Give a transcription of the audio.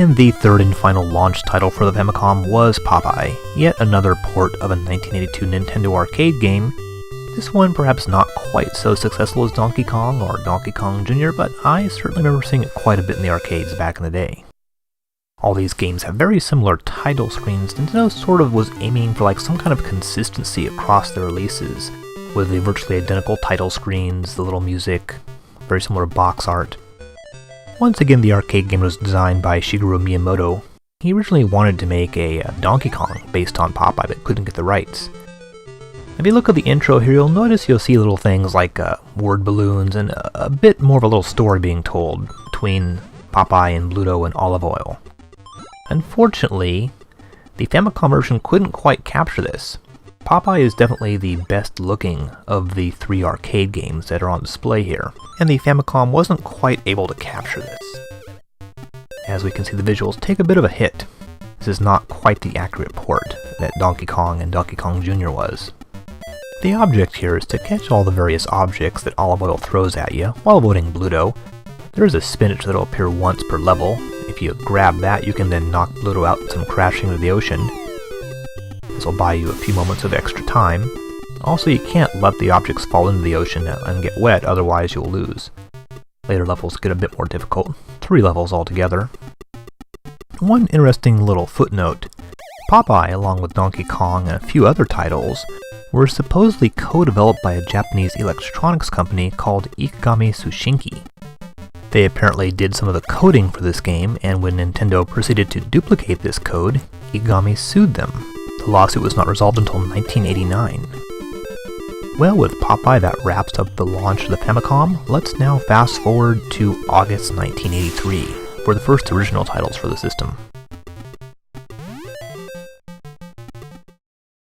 And the third and final launch title for the Famicom was Popeye, yet another port of a 1982 Nintendo arcade game. This one perhaps not quite so successful as Donkey Kong or Donkey Kong Jr., but I certainly remember seeing it quite a bit in the arcades back in the day. All these games have very similar title screens. Nintendo sort of was aiming for like some kind of consistency across their releases, with the virtually identical title screens, the little music, very similar box art. Once again, the arcade game was designed by Shigeru Miyamoto. He originally wanted to make a Donkey Kong based on Popeye, but couldn't get the rights. If you look at the intro here, you'll see little things like word balloons and a bit more of a little story being told between Popeye and Bluto and Olive Oil. Unfortunately, the Famicom version couldn't quite capture this. Popeye is definitely the best looking of the three arcade games that are on display here, and the Famicom wasn't quite able to capture this. As we can see, the visuals take a bit of a hit. This is not quite the accurate port that Donkey Kong and Donkey Kong Jr. was. The object here is to catch all the various objects that Olive Oil throws at you while avoiding Bluto. There is a spinach that will appear once per level. If you grab that, you can then knock Bluto out and send him crashing into the ocean. This will buy you a few moments of extra time. Also, you can't let the objects fall into the ocean and get wet, otherwise you'll lose. Later levels get a bit more difficult, 3 levels altogether. One interesting little footnote: Popeye, along with Donkey Kong and a few other titles, were supposedly co-developed by a Japanese electronics company called Ikegami Tsushinki. They apparently did some of the coding for this game, and when Nintendo proceeded to duplicate this code, Ikegami sued them. The lawsuit was not resolved until 1989. Well, with Popeye, that wraps up the launch of the Famicom. Let's now fast forward to August 1983, for the first original titles for the system.